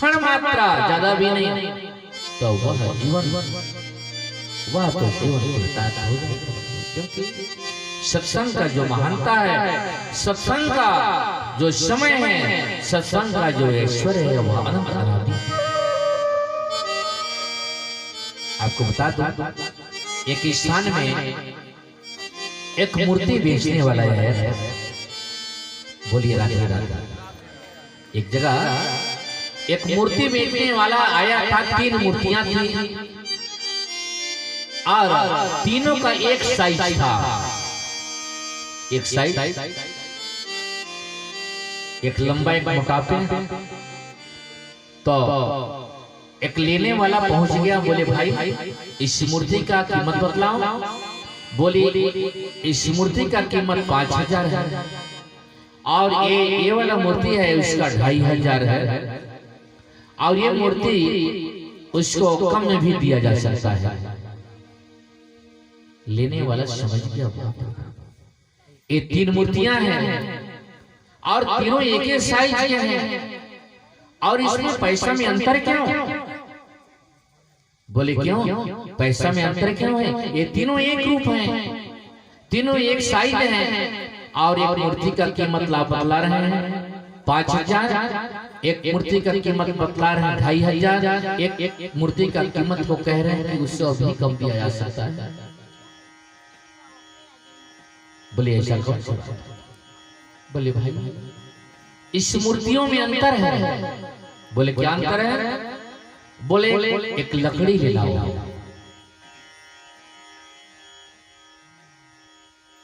क्षण मात्रा, ज्यादा भी नहीं, तो वह जीवन वह तो जीवन कृतार्थ हो जाएगा। क्योंकि सत्संग का जो महानता है, सत्संग का जो समय है, सत्संग का जो ऐश्वर्य है, वह अनंत अनादि है। आपको बता दूं, एक स्थान में एक मूर्ति बेचने वाला है, बोलिए राधे राधे। एक जगह एक मूर्ति बेचने वाला आया था, 3 मूर्तियां थी और तीनों का एक साइज था, एक साइज, एक लंबा एक मोटा पे। तो एक लेने वाला पहुंच गया, बोले भाई इस मूर्ति का कीमत बतलाओ। बोले इस मूर्ति का कीमत 5000 है और ये वाला मूर्ति है उसका 2500 है और ये मूर्ति उसको कम में भी दिया जा सकता है। लेने वाला समझ गया ये 3 मूर्तियां हैं और तीनों एक ही साइज के हैं और इसमें पैसा में अंतर क्यों? बोले क्यों पैसा में अंतर क्यों है? ये तीनों एक रूप हैं, तीनों एक साइज हैं और एक मूर्ति का कीमत बतला रहे हैं 5000, एक मूर्ति का कीमत बतला रहे हैं 2500, एक मूर्ति का कीमत को कह रहे हैं कि उससे अभी कम दिया जा सकता है। बोले ऐसा कौन सा? बोले भाई इस मूर्तियों में अंतर है। बोले क्या अंतर है? बोले एक लकड़ी ले लाओ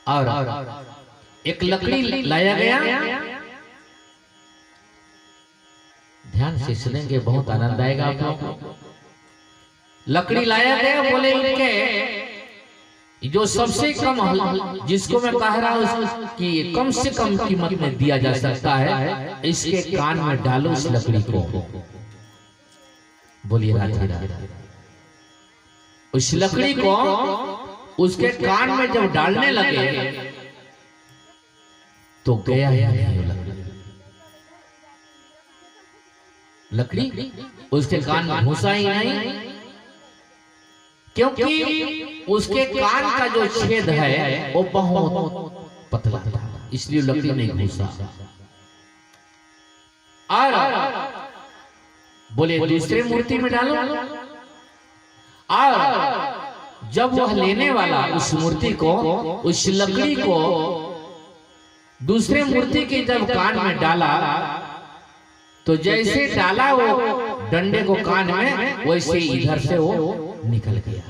और एक लकड़ी लाया गया। ध्यान से सुनेंगे, बहुत आनंद आएगा आप लोगों को। लकड़ी लाया गया, बोले इनके जो सबसे कम, जिसको मैं कह रहा हूं कि कम से कम कीमत में दिया जा सकता है, इसके कान में डालो उस लकड़ी को। बोलिए राधे राधे। उस लकड़ी को उसके कान में जब डालने लगे तो गया ही नहीं लकड़ी उसके कान में घुसा ही नहीं, क्योंकि उसके कान का जो छेद है वो बहुत पतला था, इसलिए लकड़ी नहीं घुसा। और बोले दूसरे मूर्ति में डालो और जब वह लेने वाला उस मूर्ति को, उस लकड़ी को दूसरे मूर्ति के जब कान में डाला तो जैसे डाला वो डंडे को कान में, वैसे इधर से वो निकल गया।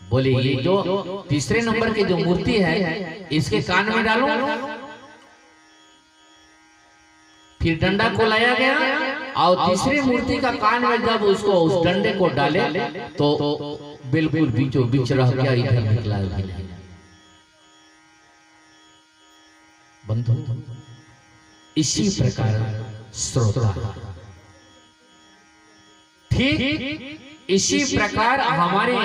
बोले ये जो तीसरे नंबर की जो मूर्ति है इसके कान में डालो। फिर डंडा को लाया गया और तीसरी मूर्ति का कान में जब उसको उस डंडे को डाले तो बिल्कुल बीचों बीच रह गया, इधर निकला नहीं। बंधु इसी प्रकार श्रोता, ठीक इसी प्रकार हमारे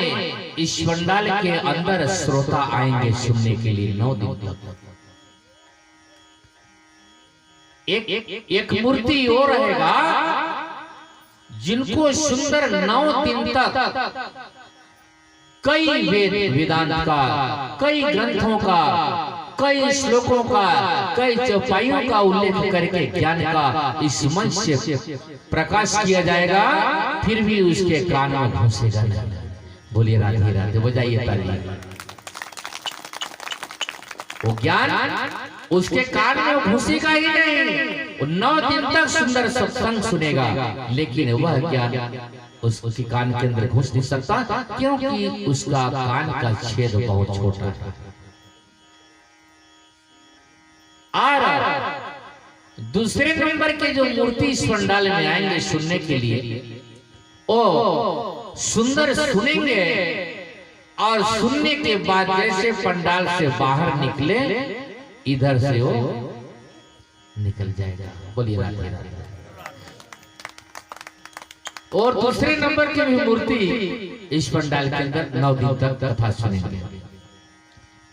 इस पंडाल के अंदर श्रोता आएंगे सुनने के लिए 9 दिन तक। एक मूर्ति और रहेगा जिनको सुंदर 9 दिन तक कई वेद वेदांत का, कई ग्रंथों का, कई श्लोकों का, कई चौपाइयों का उल्लेख करके ज्ञान का इस मंच से प्रकाश किया जाएगा, फिर भी उसके कान में घुसेगा नहीं। बोलिए राधे राधे, बजाइए ताली। वो ज्ञान उसके कान में घुसेगा ही नहीं, 9 दिन तक सुंदर सत्संग सुनेगा, लेकिन वह ज्ञान उसके कान के अंदर घुस नहीं सकता, क्योंकि उसका कान का छेद बहुत छोटा है। और दूसरे नंबर के जो मूर्ति इस पंडाल में आएंगे सुनने के लिए, वो सुंदर सुनेंगे और सुनने के बाद जैसे पंडाल से बाहर निकले, इधर से वो निकल जाएगा। बोलिए राधे राधे। और दूसरे नंबर की भी मूर्ति इस पंडाल के अंदर 9 दिन तक कथा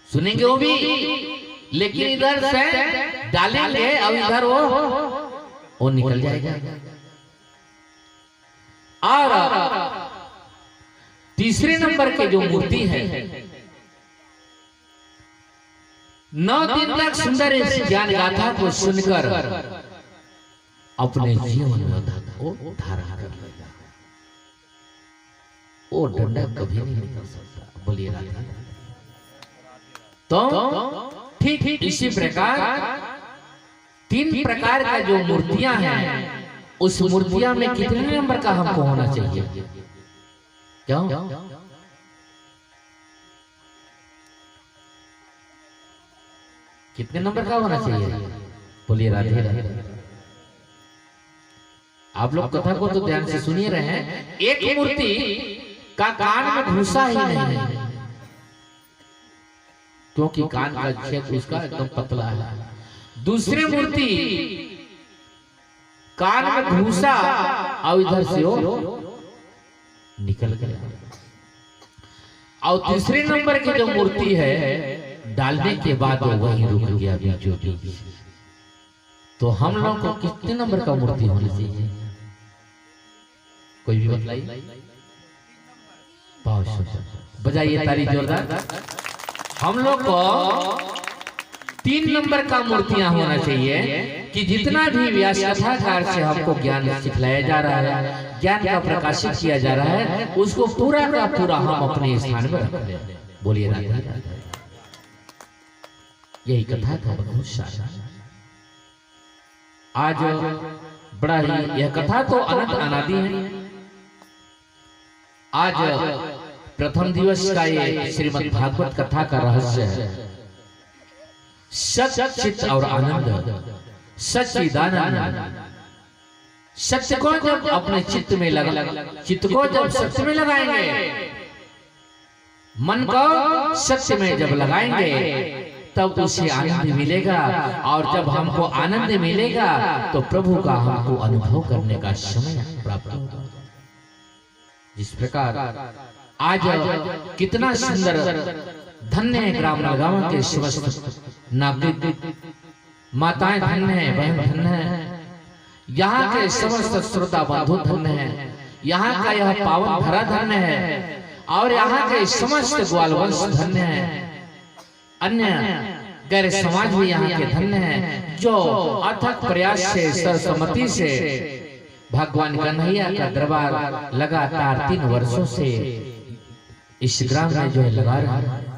सुनेंगे वो भी, लेकिन इधर से डालेंगे और इधर वो निकल जाएगा। और तीसरे नंबर के जो मूर्ति है, 9 दिन तक सुंदर इस ज्ञान गाथा को सुनकर अपने जीवन में धारण कर लेगा। वो डंडा कभी नहीं निकल सकता। बोलिए राधे। तो ठीक इसी प्रकार 3 प्रकार का जो मूर्तियां हैं, उस मूर्तियां में कितने नंबर का हमको होना चाहिए? क्यों? कितने नंबर का होना चाहिए? बोलिए राधे राधे। आप लोग कथा को तो ध्यान से सुनिए रहे हैं। एक मूर्ति का कान में घुसा ही नहीं है, क्योंकि कान का क्षेत्र उसका एकदम पतला है। दूसरी मूर्ति कान में घुसा और इधर से वो निकल गया। और तीसरे नंबर की जो मूर्ति है, डालने के बाद वो वहीं रुक गया बीचों बीच। तो हम लोग को कितने नंबर का मूर्ति होनी चाहिए? कोई भी बतलाइए। बजाइए ताली जोरदार। हम लोग को 3 नंबर का मूर्तियां होना चाहिए कि जितना भी व्यास कथाकार से हमको ज्ञान सिखलाया जा रहा है, ज्ञान का प्रकाशित किया जा रहा है, उसको पूरा का पूरा हम अपने स्थान में रख लें। बोलिए राधे। यही कथा का बहुत आज बड़ा ही, यह कथा तो अनंत अनादि है। आज प्रथम दिवस का ये श्रीमद् भागवत कथा का रहस्य है सत्य, चित्त और आनंद। सच्चिदानंद। सत्य को जब अपने चित्त में चित्त को जब सत्य में लगाएंगे, मन को सत्य में जब लगाएंगे, तब उसे आनंद मिलेगा। और जब हमको आनंद मिलेगा तो प्रभु का हमको अनुभव करने का समय प्राप्त होगा। जिस प्रकार आज कितना सुंदर धन्य है ग्राम नगांव के समस्त नागरिक, माताएं धन्य है, बहन धन्य है, यहाँ के समस्त श्रोता बंधु धन्य है, यहाँ का यह पावन धरा धन्य है, और यहाँ के समस्त ग्वाल वंश धन्य है। अन्य गैर समाज भी यहाँ के धन्य हैं, जो अथक प्रयास से सर्वसम्मति से भगवान कन्हैया का दरबार लगातार 3 वर्षों से इस ग्राम में जो है लगा रहा है।